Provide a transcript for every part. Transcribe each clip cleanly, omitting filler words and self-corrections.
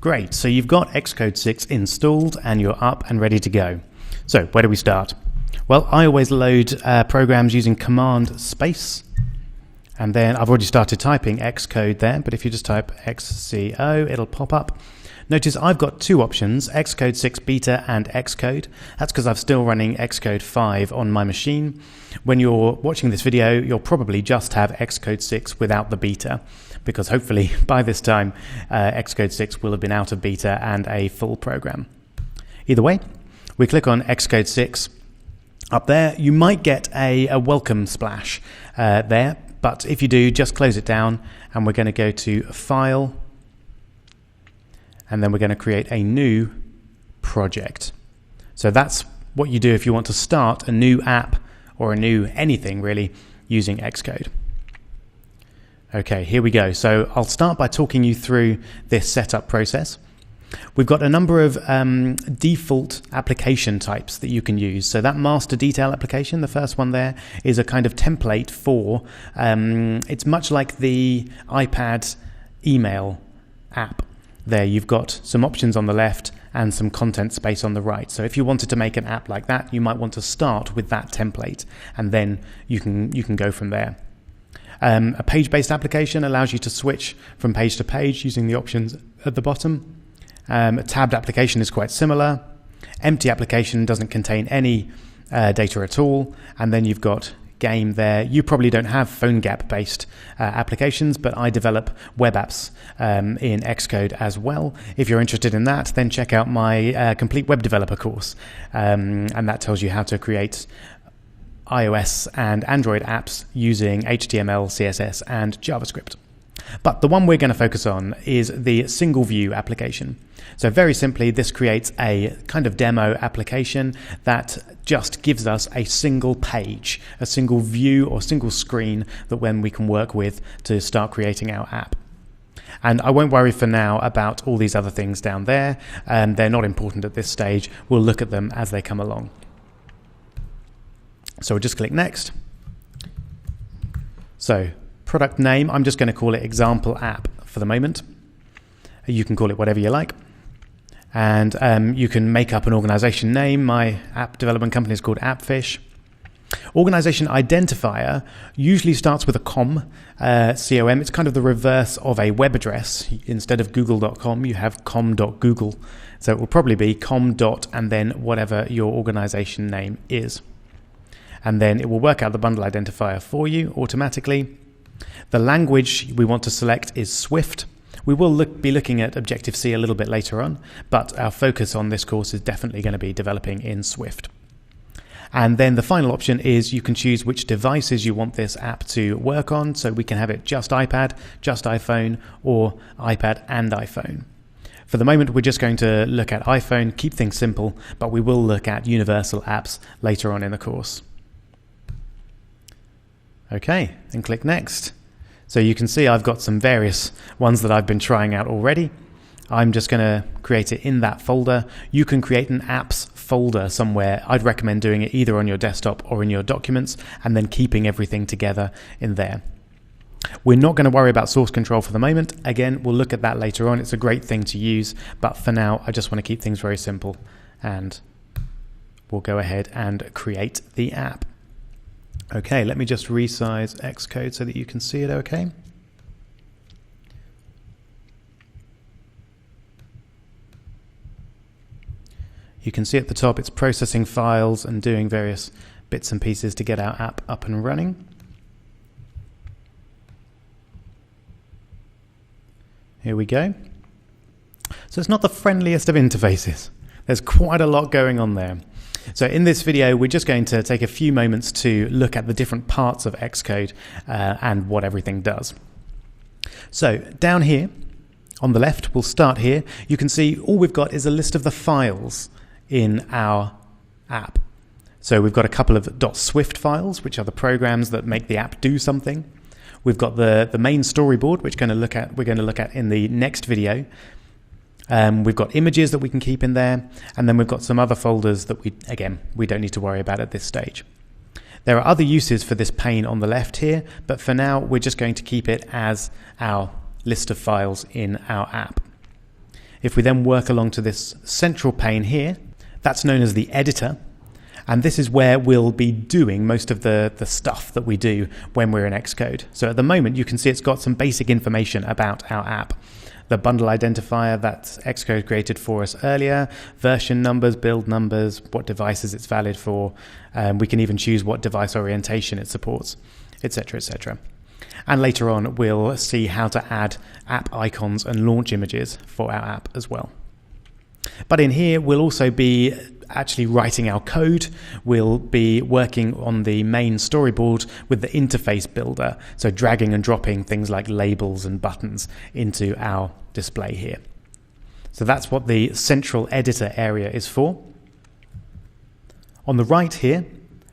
Great, so you've got Xcode 6 installed and you're up and ready to go. So where do we start? Well, I always load programs using Command space, and then I've already started typing Xcode there, but if you just type XCO, it'll pop up. Notice I've got two options, Xcode 6 Beta and Xcode. That's because I'm still running Xcode 5 on my machine. When you're watching this video, you'll probably just have Xcode 6 without the beta, because hopefully by this time Xcode 6 will have been out of beta and a full program. Either way, we click on Xcode 6. Up there, you might get a welcome splash there, but if you do, just close it down, and we're going to go to File, and then we're going to create a new project. So that's what you do if you want to start a new app or a new anything really using Xcode. Okay, here we go. So I'll start by talking you through this setup process. We've got a number of default application types that you can use. So that master detail application, the first one there, is a kind of template for, it's much like the iPad email app. There you've got some options on the left and some content space on the right. So if you wanted to make an app like that, you might want to start with that template, and then you can go from there. A page-based application allows you to switch from page to page using the options at the bottom. A tabbed application is quite similar. Empty application doesn't contain any data at all. And then you've got game there. You probably don't have PhoneGap-based applications, but I develop web apps in Xcode as well. If you're interested in that, then check out my complete web developer course. And that tells you how to create iOS and Android apps using HTML, CSS, and JavaScript. But the one we're going to focus on is the single view application. So very simply, this creates a kind of demo application that just gives us a single page, a single view or single screen that when we can work with to start creating our app. And I won't worry for now about all these other things down there. They're not important at this stage. We'll look at them as they come along. So we'll just click Next. So product name, I'm just going to call it example app for the moment. You can call it whatever you like. And you can make up an organization name. My app development company is called Appfish. Organization identifier usually starts with a com, C-O-M. It's kind of the reverse of a web address. Instead of google.com, you have com.google. So it will probably be com. And then whatever your organization name is. And then it will work out the bundle identifier for you automatically. The language we want to select is Swift. We will be looking at Objective-C a little bit later on, but our focus on this course is definitely going to be developing in Swift. And then the final option is you can choose which devices you want this app to work on, so we can have it just iPad, just iPhone, or iPad and iPhone. For the moment, we're just going to look at iPhone, keep things simple, but we will look at universal apps later on in the course. Okay, and click Next. So you can see I've got some various ones that I've been trying out already. I'm just going to create it in that folder. You can create an apps folder somewhere. I'd recommend doing it either on your desktop or in your documents, and then keeping everything together in there. We're not going to worry about source control for the moment. Again, we'll look at that later on. It's a great thing to use, but for now, I just want to keep things very simple, and we'll go ahead and create the app. Okay, let me just resize Xcode so that you can see it okay. You can see at the top it's processing files and doing various bits and pieces to get our app up and running. Here we go. So it's not the friendliest of interfaces. There's quite a lot going on there. So in this video, we're just going to take a few moments to look at the different parts of Xcode and what everything does. So down here on the left, we'll start here. You can see all we've got is a list of the files in our app. So we've got a couple of .swift files, which are the programs that make the app do something. We've got the main storyboard, which we're going to look at in the next video. We've got images that we can keep in there, and then we've got some other folders that we don't need to worry about at this stage. There are other uses for this pane on the left here, but for now we're just going to keep it as our list of files in our app. If we then work along to this central pane here, that's known as the editor. And this is where we'll be doing most of the stuff that we do when we're in Xcode. So at the moment, you can see it's got some basic information about our app. The bundle identifier that Xcode created for us earlier, version numbers, build numbers, what devices it's valid for. We can even choose what device orientation it supports, etc., etc. And later on, we'll see how to add app icons and launch images for our app as well. But in here, we'll also be actually writing our code. We'll be working on the main storyboard with the interface builder, so dragging and dropping things like labels and buttons into our display here. So that's what the central editor area is for. On the right here,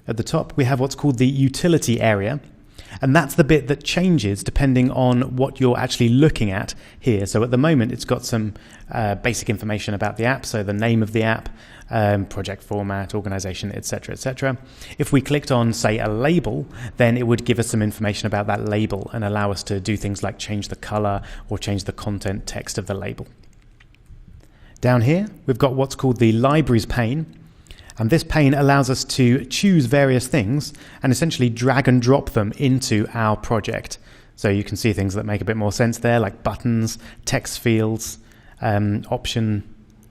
at the top, we have what's called the utility area. And that's the bit that changes depending on what you're actually looking at here. So at the moment, it's got some basic information about the app, so the name of the app, project format, organization, etc., etc. If we clicked on, say, a label, then it would give us some information about that label and allow us to do things like change the color or change the content text of the label. Down here, we've got what's called the libraries pane. And this pane allows us to choose various things and essentially drag and drop them into our project. So you can see things that make a bit more sense there, like buttons, text fields, option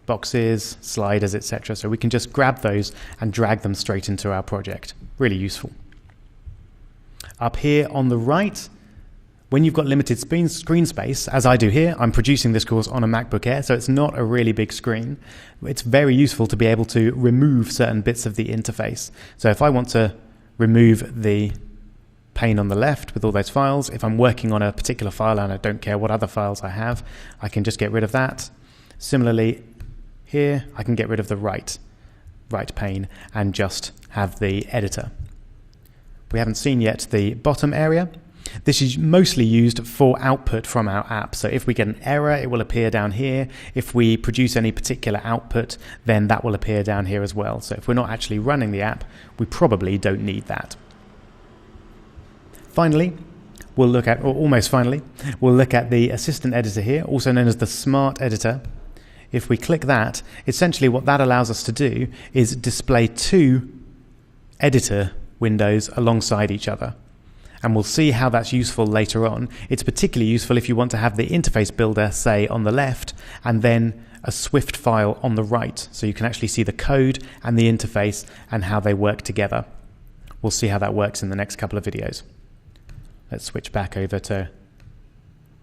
boxes, sliders, etc. So we can just grab those and drag them straight into our project. Really useful. Up here on the right, when you've got limited screen space, as I do here, I'm producing this course on a MacBook Air, so it's not a really big screen. It's very useful to be able to remove certain bits of the interface. So if I want to remove the pane on the left with all those files, if I'm working on a particular file and I don't care what other files I have, I can just get rid of that. Similarly, here I can get rid of the right pane and just have the editor. We haven't seen yet the bottom area. This is mostly used for output from our app. So if we get an error, it will appear down here. If we produce any particular output, then that will appear down here as well. So if we're not actually running the app, we probably don't need that. Finally, we'll look at, or almost finally, we'll look at the assistant editor here, also known as the smart editor. If we click that, essentially what that allows us to do is display two editor windows alongside each other. And we'll see how that's useful later on. It's particularly useful if you want to have the interface builder, say, on the left, and then a Swift file on the right. So you can actually see the code and the interface and how they work together. We'll see how that works in the next couple of videos. Let's switch back over to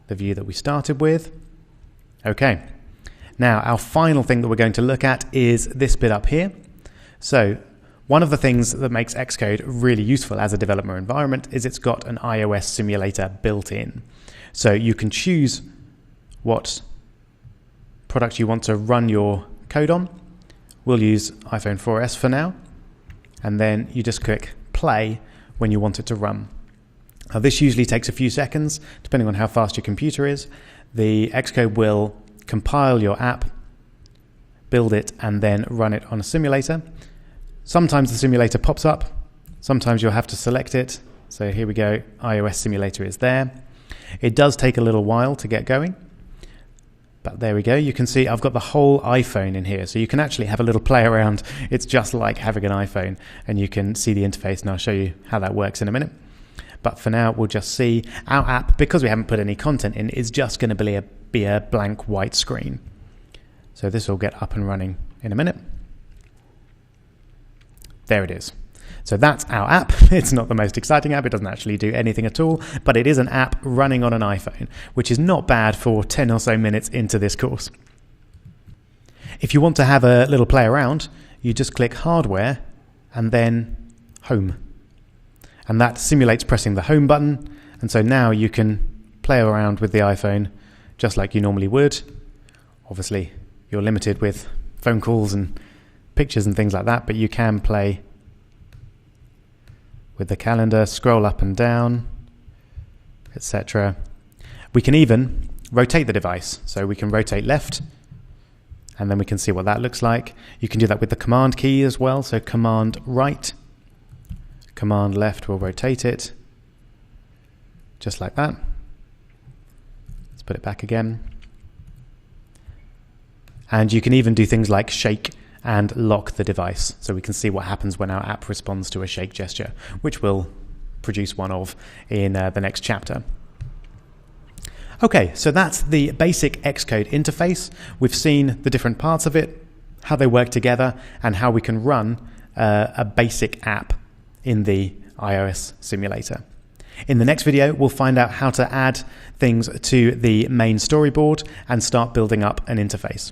the view that we started with. Okay. Now, our final thing that we're going to look at is this bit up here. So one of the things that makes Xcode really useful as a developer environment is it's got an iOS simulator built in. So you can choose what product you want to run your code on. We'll use iPhone 4S for now. And then you just click play when you want it to run. Now this usually takes a few seconds, depending on how fast your computer is. The Xcode will compile your app, build it, and then run it on a simulator. Sometimes the simulator pops up, sometimes you'll have to select it. So here we go, iOS simulator is there. It does take a little while to get going, but there we go. You can see I've got the whole iPhone in here, so you can actually have a little play around. It's just like having an iPhone, and you can see the interface, and I'll show you how that works in a minute. But for now, we'll just see our app, because we haven't put any content in, is just going to be a blank white screen. So this will get up and running in a minute. There it is. So that's our app. It's not the most exciting app. It doesn't actually do anything at all, but it is an app running on an iPhone, which is not bad for 10 or so minutes into this course. If you want to have a little play around, you just click Hardware and then Home. And that simulates pressing the Home button. And so now you can play around with the iPhone just like you normally would. Obviously, you're limited with phone calls and pictures and things like that, but you can play with the calendar, scroll up and down, etc. We can even rotate the device. So we can rotate left, and then we can see what that looks like. You can do that with the command key as well. So command right, command left will rotate it, just like that. Let's put it back again. And you can even do things like shake and lock the device, so we can see what happens when our app responds to a shake gesture, which we'll produce one of in the next chapter. Okay, so that's the basic Xcode interface. We've seen the different parts of it, how they work together, and how we can run a basic app in the iOS simulator. In the next video, we'll find out how to add things to the main storyboard and start building up an interface.